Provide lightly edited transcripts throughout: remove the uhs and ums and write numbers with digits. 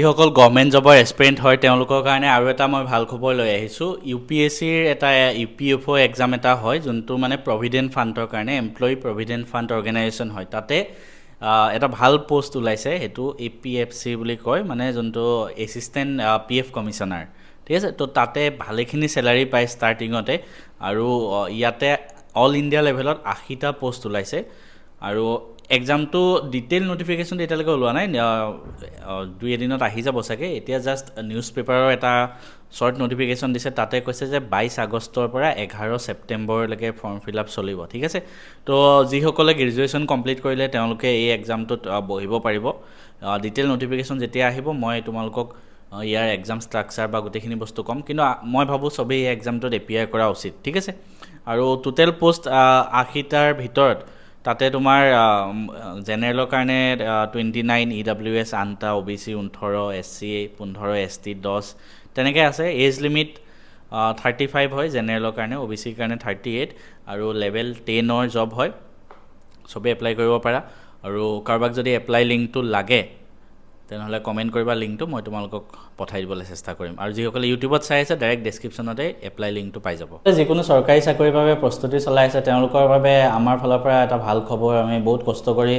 যিসকল গভৰ্ণমেণ্ট জবৰ এছপিৰেণ্ট হয় তেওঁলোকৰ কাৰণে আৰু এটা মই ভাল খবৰ লৈ আহিছোঁ। UPSCৰ এটা UPFO এক্সাম এটা হয়, যোনটো মানে প্ৰভিডেণ্ট ফাণ্ডৰ কাৰণে এমপ্লয়ী প্ৰভিডেণ্ট ফাণ্ড অৰ্গেনাইজেশ্যন হয়। তাতে এটা ভাল পোষ্ট ওলাইছে, সেইটো APFC বুলি কয়, মানে যোনটো এছিষ্টেণ্ট PF কমিশ্যনাৰ। ঠিক আছে, তো তাতে ভালেখিনি চেলাৰী পায় ষ্টাৰ্টিঙতে, আৰু ইয়াতে অল ইণ্ডিয়া লেভেলত 80টা পোষ্ট ওলাইছে। আৰু এক্সামটো ডিটেইল নটিফিকেশ্যনটো এতিয়ালৈকে ওলোৱা নাই, 2-এদিনত আহি যাব চাগে। এতিয়া জাষ্ট নিউজ পেপাৰৰ এটা শ্বৰ্ট নটিফিকেশ্যন দিছে, তাতে কৈছে যে 22 আগষ্টৰ পৰা 11 ছেপ্টেম্বৰলৈকে ফৰ্ম ফিল আপ চলিব। ঠিক আছে, তো যিসকলে গ্ৰেজুৱেশ্যন কমপ্লিট কৰিলে তেওঁলোকে এই এক্সামটোত বহিব পাৰিব। ডিটেইল নটিফিকেশ্যন যেতিয়া আহিব মই তোমালোকক ইয়াৰ এক্সাম ষ্ট্ৰাকচাৰ বা গোটেইখিনি বস্তু ক'ম, কিন্তু মই ভাবোঁ চবেই এই এক্সামটোত এপিয়াৰ কৰা উচিত। ঠিক আছে, আৰু টোটেল পোষ্ট 80টাৰ ভিতৰত তাতে তোমাৰ জেনেৰেলৰ কাৰণে 29, EWS 8টা, OBC 18, SC 15, ST 10 তেনেকৈ আছে। এজ লিমিট 35 হয় জেনেৰেলৰ কাৰণে, OBCৰ কাৰণে 38, আৰু লেভেল 10ৰ জব হয়, চবেই এপ্লাই কৰিব পাৰা। আৰু কাৰোবাক যদি এপ্লাই লিংকটো লাগে তেনেহ'লে কমেণ্ট কৰিবা, লিংকটো মই তোমালোকক পঠাই দিবলৈ চেষ্টা কৰিম। আৰু যিসকলে ইউটিউবত চাই আছে ডাইৰেক্ট ডেছক্ৰিপশ্যনতে এপ্লাই লিংকটো পাই যাব। যিকোনো চৰকাৰী চাকৰিৰ বাবে প্ৰস্তুতি চলাই আছে তেওঁলোকৰ বাবে আমাৰ ফালৰ পৰা এটা ভাল খবৰ। আমি বহুত কষ্ট কৰি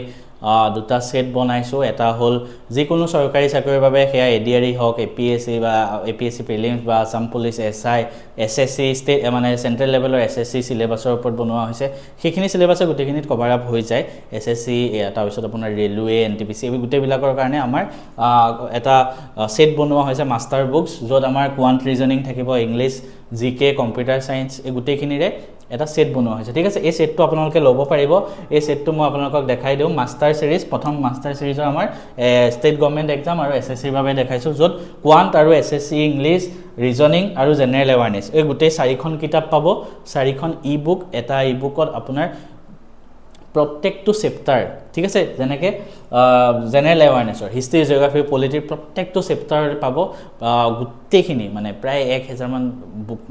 2টা ছেট বনাইছোঁ। এটা হ'ল যিকোনো চৰকাৰী চাকৰিৰ বাবে, সেয়া ADRE হওক, APSC বা APSC প্ৰিলিমছ বা Assam police, SI, SSC state মানে চেণ্ট্ৰেল লেভেলৰ SSC চিলেবাছৰ ওপৰত বনোৱা হৈছে। সেইখিনি চিলেবাছে গোটেইখিনিত কভাৰ আপ হৈ যায়। SSC, তাৰপিছত আপোনাৰ ৰেলৱে, NTPC, এই গোটেইবিলাকৰ কাৰণে আমাৰ এটা ছেট বনোৱা হৈছে, মাষ্টাৰ বুকছ, য'ত আমাৰ কোৱান্ট ৰিজনিং থাকিব, ইংলিছ, GK, কম্পিউটাৰ ছায়েন্স, এই গোটেইখিনিৰে এটা ছেট বনোৱা হৈছে। ঠিক আছে, এই ছেটটো আপোনালোকে ল'ব পাৰিব। এই ছেটটো মই আপোনালোকক দেখাই দিওঁ। মাষ্টাৰ ছিৰিজ, প্ৰথম মাষ্টাৰ ছিৰিজৰ আমাৰ ষ্টেট গভৰ্ণমেণ্ট এক্সাম আৰু SSCৰ বাবে দেখাইছোঁ, য'ত কোৱান্ট আৰু SSC, ইংলিছ, ৰিজনিং আৰু জেনেৰেল এৱাৰনেছ, এই গোটেই 4খন কিতাপ পাব, 4খন ই বুক। এটা ই বুকত আপোনাৰ প্ৰত্যেকটো চেপ্টাৰ, ঠিক আছে, যেনেকৈ জেনেৰেল এৱাৰনেছৰ, হিষ্ট্ৰী, জিঅ'গ্ৰাফী, পলিটিৰ প্ৰত্যেকটো চেপ্টাৰ পাব। গোটেইখিনি মানে প্ৰায় 1000মান বুক,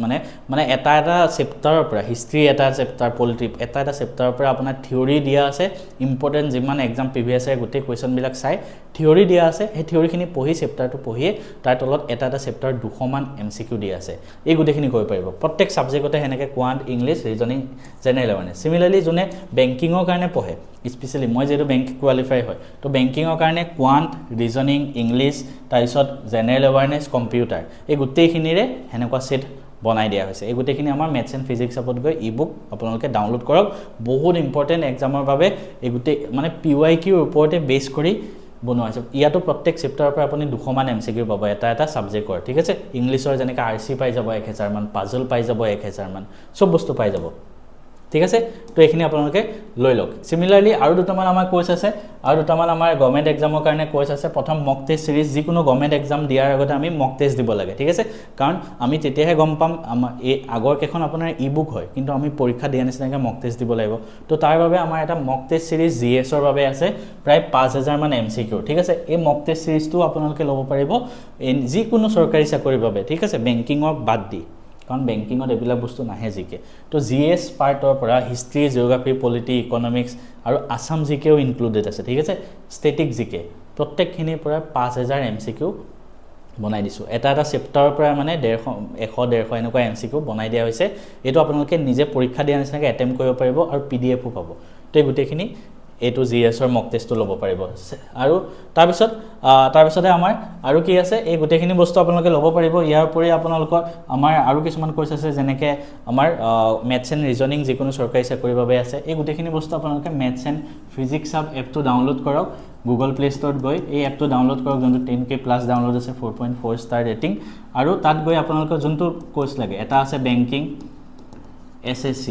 মানে এটা চেপ্টাৰৰ পৰা, হিষ্ট্ৰী এটা চেপ্টাৰ, পলিটি এটা চেপ্টাৰৰ পৰা আপোনাৰ থিয়ৰী দিয়া আছে। ইম্পৰ্টেণ্ট যিমান এক্সাম প্ৰিভিয়াছ ইয়াৰ গোটেই কুৱেশ্যনবিলাক চাই থিয়ৰী দিয়া আছে। সেই থিয়ৰীখিনি পঢ়ি, চেপ্টাৰটো পঢ়িয়ে তাৰ তলত এটা চেপ্টাৰ 200মান MCQ দিয়া আছে। এই গোটেইখিনি কৰিব পাৰিব প্ৰত্যেক ছাবজেক্টতে, সেনেকৈ quant, English, reasoning, general awareness. Similarly যোনে বেংকিঙৰ কাৰণে পঢ়ে, স্পেচিয়েলি মই যিহেতু বেংক কোৱালিফাই হয়, তো বেংকিঙৰ কাৰণে কোৱান্ট, ৰিজনিং, ইংলিছ, তাৰপিছত জেনেৰেল এৱাৰনেছ, কম্পিউটাৰ, এই গোটেইখিনিৰে সেনেকুৱা ছেট বনাই দিয়া হৈছে। এই গোটেইখিনি আমাৰ মেথছ এণ্ড ফিজিক্স চাপত গৈ ই বুক আপোনালোকে ডাউনলোড কৰক। বহুত ইম্পৰ্টেণ্ট এক্সামৰ বাবে এই গোটেই মানে PYQৰ ওপৰতে বেছ কৰি বনোৱা হৈছে। ইয়াতো প্ৰত্যেক চেপ্টাৰৰ পৰা আপুনি 200মান MCQ পাব এটা ছাবজেক্টৰ। ঠিক আছে, ইংলিছৰ যেনেকৈ RC পাই যাব 1000মান, পাজল পাই যাব 1000মান, চব বস্তু পাই যাব। ঠিক আছে, তো এইখিনি আপোনালোকে লৈ লওক। চিমিলাৰলি আৰু দুটামান আমাৰ কোৰ্চ আছে, আৰু দুটামান আমাৰ গভৰ্ণমেণ্ট এক্সামৰ কাৰণে কোৰ্চ আছে। প্ৰথম মক টেষ্ট ছিৰিজ, যিকোনো গভৰ্ণমেণ্ট এক্সাম দিয়াৰ আগতে আমি মক টেষ্ট দিব লাগে। ঠিক আছে, কাৰণ আমি তেতিয়াহে গম পাম, আমাৰ এই আগৰ কেইখন আপোনাৰ ই বুক হয়, কিন্তু আমি পৰীক্ষা দিয়া নিচিনাকৈ মক টেষ্ট দিব লাগিব। তো তাৰ বাবে আমাৰ এটা মক টেষ্ট ছিৰিজ GSৰ বাবে আছে, প্ৰায় 5000মান MCQ। ঠিক আছে, এই মক টেষ্ট ছিৰিজটো আপোনালোকে ল'ব পাৰিব যিকোনো চৰকাৰী চাকৰিৰ বাবে। ঠিক আছে, বেংকিঙক বাদ দি, কাৰণ বেংকিঙত এইবিলাক বস্তু নাহে জিকে। তো GS পাৰ্টৰ পৰা হিষ্ট্ৰী, জিঅ'গ্ৰাফী, পলিটি, ইকনমিক্স আৰু আছাম জিকেও ইনক্লুডেড আছে। ঠিক আছে, ষ্টেটিক জিকে, প্ৰত্যেকখিনিৰ পৰা 5000 MCQ বনাই দিছোঁ। এটা চেপ্টাৰৰ পৰা মানে 100-150 এনেকুৱা MCQ বনাই দিয়া হৈছে। এইটো আপোনালোকে নিজে পৰীক্ষা দিয়া নিচিনাকৈ এটেম্প কৰিব পাৰিব, আৰু PDF পাব। তো এই গোটেইখিনি এইটো GSৰ মক টেষ্টটো ল'ব পাৰিব। আৰু তাৰপিছতে আমাৰ আৰু কি আছে, এই গোটেইখিনি বস্তু আপোনালোকে ল'ব পাৰিব। ইয়াৰ উপৰি আপোনালোকৰ আমাৰ আৰু কিছুমান কোৰ্চ আছে, যেনেকৈ আমাৰ মেথছ এণ্ড ৰিজনিং, যিকোনো চৰকাৰী চাকৰিৰ বাবে আছে। এই গোটেইখিনি বস্তু আপোনালোকে মেথছ এণ্ড ফিজিক্স হাব এপটো ডাউনলোড কৰক, গুগল প্লে ষ্ট'ৰত গৈ এই এপটো ডাউনলোড কৰক, যোনটো 10K+ ডাউনলোড আছে, 4.4 ষ্টাৰ ৰেটিং। আৰু তাত গৈ আপোনালোকৰ যোনটো কোৰ্চ লাগে, এটা আছে বেংকিং, SSC,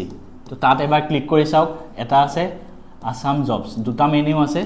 তো তাত এবাৰ ক্লিক কৰি চাওক। এটা আছে আছাম জবছ, দুটা মেনিউ আছে,